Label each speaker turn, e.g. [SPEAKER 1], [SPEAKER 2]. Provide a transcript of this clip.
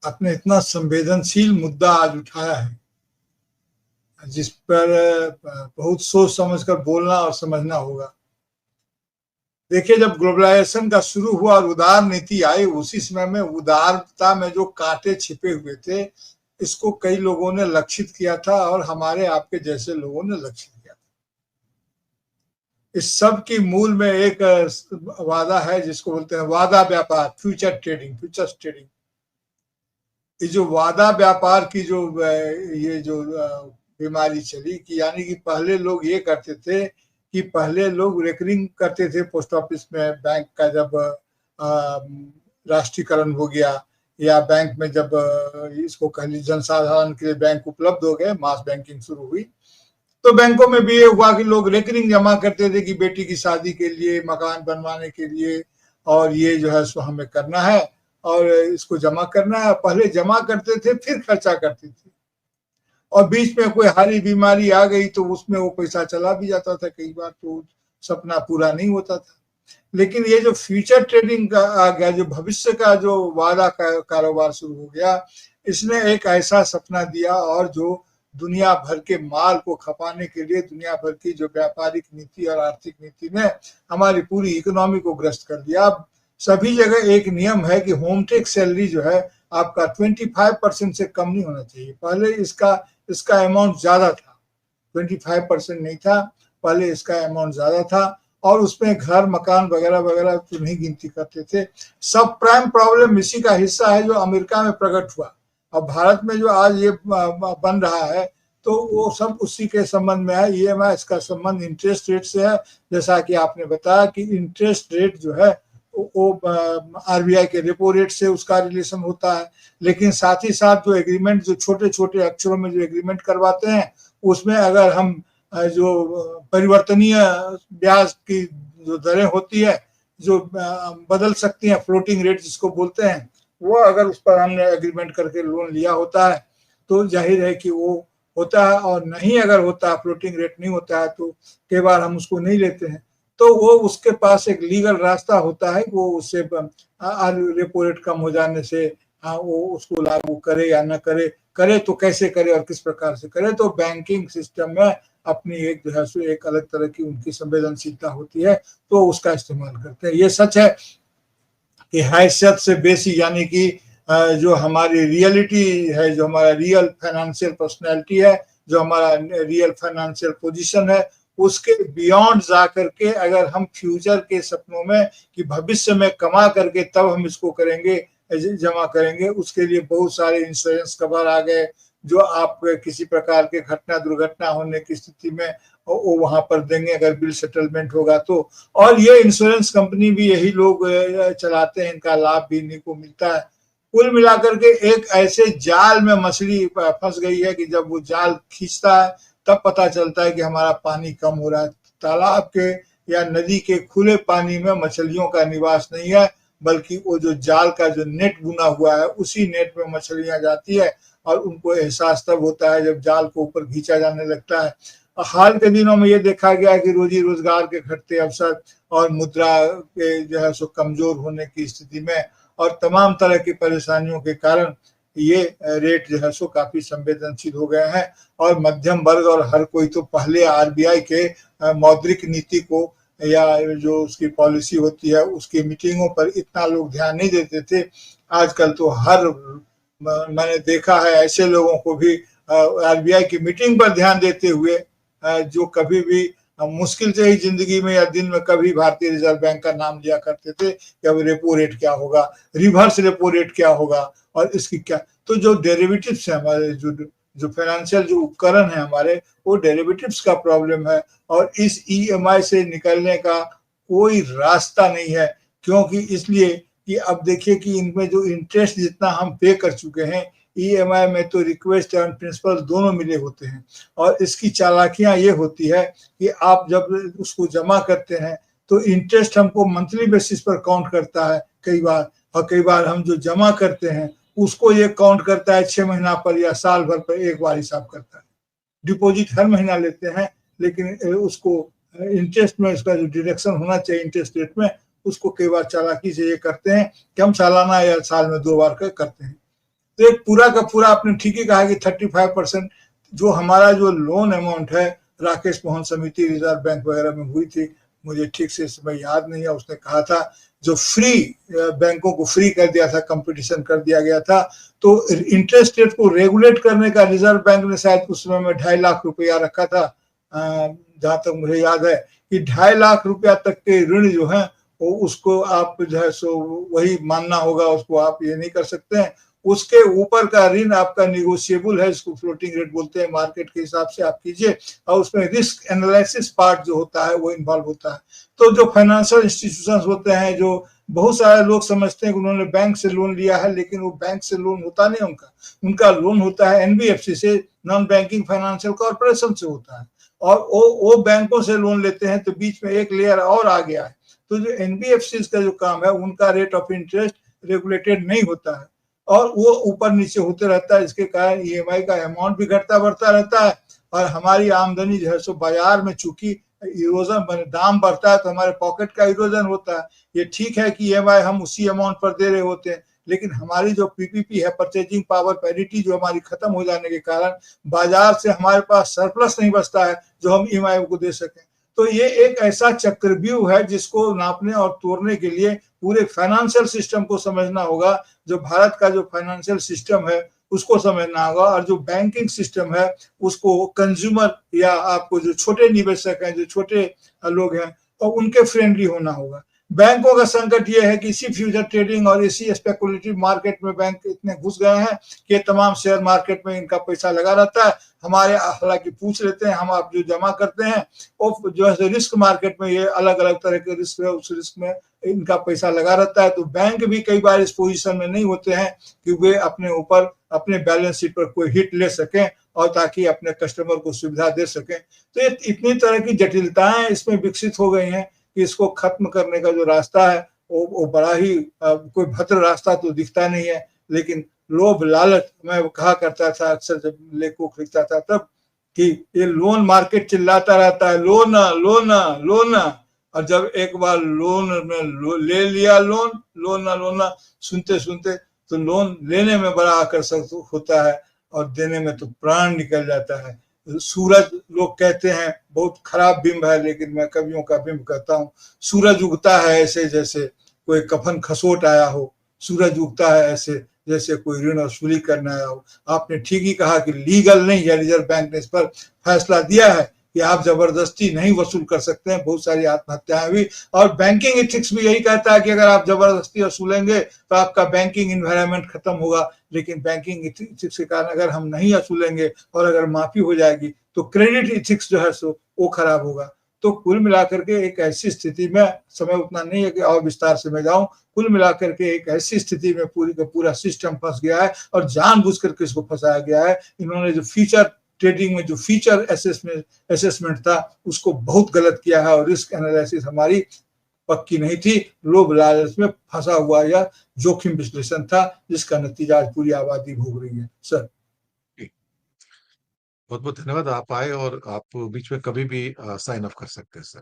[SPEAKER 1] आपने इतना संवेदनशील मुद्दा आज उठाया है, जिस पर बहुत सोच समझकर बोलना और समझना होगा। देखिए, जब ग्लोबलाइजेशन का शुरू हुआ और उदार नीति आई, उसी समय में उदारता में जो कांटे छिपे हुए थे, इसको कई लोगों ने लक्षित किया था और हमारे आपके जैसे लोगों ने लक्षित किया था। इस सब की मूल में एक वादा है जिसको बोलते हैं वादा व्यापार, फ्यूचर ट्रेडिंग, फ्यूचर्स ट्रेडिंग। ये जो वादा व्यापार की जो ये जो बीमारी चली कि यानी कि पहले लोग ये करते थे कि पहले लोग रेकरिंग करते थे पोस्ट ऑफिस में, बैंक का जब राष्ट्रीयकरण हो गया या बैंक में जब इसको कह लीजिए जनसाधारण के लिए बैंक उपलब्ध हो गए, मास बैंकिंग शुरू हुई, तो बैंकों में भी ये हुआ कि लोग रेकरिंग जमा करते थे कि बेटी की शादी के लिए, मकान बनवाने के लिए, और ये जो है सो हमें करना है और इसको जमा करना है। पहले जमा करते थे फिर खर्चा करते थे, और बीच में कोई हारी बीमारी आ गई तो उसमें वो पैसा चला भी जाता था, कई बार तो सपना पूरा नहीं होता था। लेकिन ये जो फ्यूचर ट्रेडिंग का आ गया, जो भविष्य का जो वादा का कारोबार शुरू हो गया, इसने एक ऐसा सपना दिया और जो दुनिया भर के माल को खपाने के लिए दुनिया भर की जो व्यापारिक नीति और आर्थिक नीति ने हमारी पूरी इकोनॉमी को ग्रस्त कर दिया। अब सभी जगह एक नियम है कि होम टैक्स सैलरी जो है आपका 25% से कम नहीं होना चाहिए। पहले इसका अमाउंट ज्यादा था, 25% नहीं था, पहले इसका अमाउंट ज्यादा था और उसमें घर मकान वगैरह वगैरह तो नहीं गिनती करते थे। सब प्राइम प्रॉब्लम इसी का हिस्सा है जो अमेरिका में प्रकट हुआ। अब भारत में जो आज ये बन रहा है तो वो सब उसी के संबंध में है। ईएमआई, इसका संबंध इंटरेस्ट रेट से है। जैसा कि आपने बताया कि इंटरेस्ट रेट जो है वो आरबीआई के रेपो रेट से उसका रिलेशन होता है, लेकिन साथ ही साथ जो एग्रीमेंट, जो छोटे छोटे अक्षरों में जो एग्रीमेंट करवाते हैं, उसमें अगर हम जो परिवर्तनीय ब्याज की जो दरें होती है, जो बदल सकती हैं, फ्लोटिंग रेट जिसको बोलते हैं, वो अगर उस पर हमने एग्रीमेंट करके लोन लिया होता है तो जाहिर है कि वो होता है, और नहीं अगर होता है, फ्लोटिंग रेट नहीं होता है, तो कई बार हम उसको नहीं लेते हैं। तो वो उसके पास एक लीगल रास्ता होता है कि वो उससे रेपो रेट कम हो जाने से वो उसको लागू करे या न करे, करे तो कैसे करे और किस प्रकार से करे। तो बैंकिंग सिस्टम में अपनी एक जो है सो एक अलग तरह की उनकी संवेदनशीलता होती है, तो उसका इस्तेमाल करते हैं। ये सच है कि हैसियत से बेसी, यानी कि जो हमारी रियलिटी है, जो हमारा रियल फाइनेंशियल पर्सनैलिटी है, जो हमारा रियल फाइनेंशियल पोजीशन है, उसके बियॉन्ड जा करके अगर हम फ्यूचर के सपनों में कि भविष्य में कमा करके तब हम इसको करेंगे, जमा करेंगे, उसके लिए बहुत सारे इंश्योरेंस कवर आ गए जो आप किसी प्रकार के घटना दुर्घटना होने की स्थिति में वो वहां पर देंगे अगर बिल सेटलमेंट होगा तो। और ये इंश्योरेंस कंपनी भी यही लोग चलाते हैं, इनका लाभ भी इन्हीं को मिलता है। कुल मिलाकर के एक ऐसे जाल में मछली फंस गई है कि जब वो जाल खींचता है तब पता चलता है कि हमारा पानी कम हो रहा है। तालाब के या नदी के खुले पानी में मछलियों का निवास नहीं है, बल्कि वो जो जाल का जो नेट बुना हुआ है उसी नेट में मछलियां जाती है, और उनको एहसास तब होता है जब जाल को ऊपर खींचा जाने लगता है। हाल के दिनों में ये देखा गया कि रोजी रोजगार के घटते अवसर और मुद्रा के जो है सो कमजोर होने की स्थिति में और तमाम तरह की परेशानियों के कारण ये रेट जो है सो काफी संवेदनशील हो गए हैं, और मध्यम वर्ग और हर कोई तो पहले आरबीआई के मौद्रिक नीति को या जो उसकी पॉलिसी होती है उसकी मीटिंगों पर इतना लोग ध्यान नहीं देते थे। आजकल तो मैंने देखा है ऐसे लोगों को भी आरबीआई की मीटिंग पर ध्यान देते हुए जो कभी भी मुश्किल से ही जिंदगी में या दिन में कभी भारतीय रिजर्व बैंक का नाम लिया करते थे कि अब रेपो रेट क्या होगा, रिवर्स रेपो रेट क्या होगा, और इसकी क्या। तो जो डेरिवेटिव्स है हमारे, जो फाइनेंशियल जो उपकरण है हमारे, वो डेरिवेटिव्स का प्रॉब्लम है, और इस ईएमआई से निकलने का कोई रास्ता नहीं है। क्योंकि इसलिए कि अब देखिए कि इनमें जो इंटरेस्ट जितना हम पे कर चुके हैं, ईएमआई में तो रिक्वेस्ट एंड प्रिंसिपल दोनों मिले होते हैं, और इसकी चालाकियां ये होती है कि आप जब उसको जमा करते हैं तो इंटरेस्ट हमको मंथली बेसिस पर काउंट करता है कई बार, और कई बार हम जो जमा करते हैं उसको ये काउंट करता है 6 महीना पर या साल भर पर एक बार हिसाब करता है। डिपॉजिट हर महीना लेते हैं, लेकिन उसको इंटरेस्ट में उसका जो डिडक्शन होना चाहिए इंटरेस्ट रेट में, उसको कई बार चालाकी से ये करते हैं कि हम सालाना या साल में 2 बार करते हैं। तो एक पूरा का पूरा आपने ठीक ही कहा कि 35% जो हमारा जो लोन अमाउंट है राकेश मोहन समिति रिजर्व बैंक वगैरह में हुई थी, मुझे ठीक से इस समय याद नहीं है, उसने कहा था जो फ्री बैंकों को फ्री कर दिया था, कंपटीशन कर दिया गया था, तो इंटरेस्ट रेट को रेगुलेट करने का रिजर्व बैंक ने शायद उस समय में 2.5 लाख रुपया रखा था, जहां तक मुझे याद है कि 2.5 लाख रुपया तक के ऋण जो है वो उसको आप जो है सो वही मानना होगा, उसको आप ये नहीं कर सकते हैं। उसके ऊपर का ऋण आपका निगोशिएबल है, इसको फ्लोटिंग रेट बोलते हैं, मार्केट के हिसाब से आप कीजिए, और उसमें रिस्क एनालिसिस पार्ट जो होता है वो इन्वॉल्व होता है। तो जो फाइनेंशियल इंस्टीट्यूशंस होते हैं, जो बहुत सारे लोग समझते हैं कि उन्होंने बैंक से लोन लिया है, लेकिन वो बैंक से लोन होता नहीं उनका, उनका लोन होता है एनबीएफसी से, नॉन बैंकिंग फाइनेंशियल कॉर्पोरेशन से होता है, और वो बैंकों से लोन लेते हैं। तो बीच में एक लेयर और आ गया है, तो जो एनबीएफसी का जो काम है उनका रेट ऑफ इंटरेस्ट रेगुलेटेड नहीं होता है, और वो ऊपर नीचे होते रहता है, इसके कारण ईएमआई का अमाउंट भी घटता बढ़ता रहता है, और हमारी आमदनी जो है सो बाजार में चूंकि इरोजन दाम बढ़ता है तो हमारे पॉकेट का इरोजन होता है। ये ठीक है कि ईएमआई हम उसी अमाउंट पर दे रहे होते हैं, लेकिन हमारी जो पीपीपी है, परचेजिंग पावर पैरिटी, जो हमारी खत्म हो जाने के कारण बाजार से हमारे पास सरप्लस नहीं बचता है जो हम ईएमआई को दे सकें। तो ये एक ऐसा चक्रव्यूह है जिसको नापने और तोड़ने के लिए पूरे फाइनेंशियल सिस्टम को समझना होगा। जो भारत का जो फाइनेंशियल सिस्टम है उसको समझना होगा, और जो बैंकिंग सिस्टम है उसको कंज्यूमर या आपको जो छोटे निवेशक हैं, जो छोटे लोग हैं, और उनके फ्रेंडली होना होगा। बैंकों का संकट ये है कि इसी फ्यूचर ट्रेडिंग और इसी स्पेकुलेटिव मार्केट में बैंक इतने घुस गए हैं कि तमाम शेयर मार्केट में इनका पैसा लगा रहता है। हमारे हालांकि पूछ लेते हैं, हम आप जो जमा करते हैं वो जो है रिस्क मार्केट में, ये अलग अलग तरह के रिस्क है, उस रिस्क में इनका पैसा लगा रहता है। तो बैंक भी कई बार इस पोजीशन में नहीं होते हैं कि वे अपने ऊपर अपने बैलेंस शीट पर कोई हिट ले सकें और ताकि अपने कस्टमर को सुविधा दे सकें। तो ये इतनी तरह की जटिलताएं इसमें विकसित हो गई हैं कि इसको खत्म करने का जो रास्ता है वो बड़ा ही कोई भद्र रास्ता तो दिखता नहीं है, लेकिन लोभ लालच, मैं कहा करता था अक्सर जब लेखों लिखता था तब, कि ये लोन मार्केट चिल्लाता रहता है लोन लोन लोन, और जब एक बार लोन में ले लिया लोन सुनते सुनते, तो लोन लेने में बड़ा आकर्षक होता है और देने में तो प्राण निकल जाता है। सूरज लोग कहते हैं बहुत खराब बिंब है, लेकिन मैं कवियों का बिंब कहता हूँ। सूरज उगता है ऐसे जैसे कोई कफन खसोट आया हो, सूरज उगता है ऐसे जैसे कोई ऋण वसूली करने आया हो। आपने ठीक ही कहा कि लीगल नहीं है, रिजर्व बैंक ने इस पर फैसला दिया है कि आप जबरदस्ती नहीं वसूल कर सकते हैं। बहुत सारी आत्महत्याएं हुई, और बैंकिंग एथिक्स भी यही कहता है कि अगर आप जबरदस्ती वसूलेंगे तो आपका बैंकिंग इन्वायरमेंट खत्म होगा। लेकिन बैंकिंग एथिक्स के कारण अगर हम नहीं वसूलेंगे और अगर माफी हो जाएगी तो क्रेडिट एथिक्स जो है सो वो खराब होगा। तो कुल मिलाकर के एक ऐसी स्थिति में, समय उतना नहीं है कि और विस्तार से मैं जाऊं, कुल मिलाकर के एक ऐसी स्थिति में पूरी का पूरा सिस्टम फंस गया है, और जानबूझ करके इसको फंसाया गया है। इन्होंने जो फीचर ट्रेडिंग में जो फीचर असेसमेंट था उसको बहुत गलत किया है, और रिस्क एनालिसिस हमारी पक्की नहीं थी, लोभ लालच में फंसा हुआ या जोखिम विश्लेषण था, जिसका नतीजा आज पूरी आबादी भोग रही है। सर
[SPEAKER 2] बहुत बहुत धन्यवाद, आप आए, और आप बीच में कभी भी साइन ऑफ कर सकते हैं सर।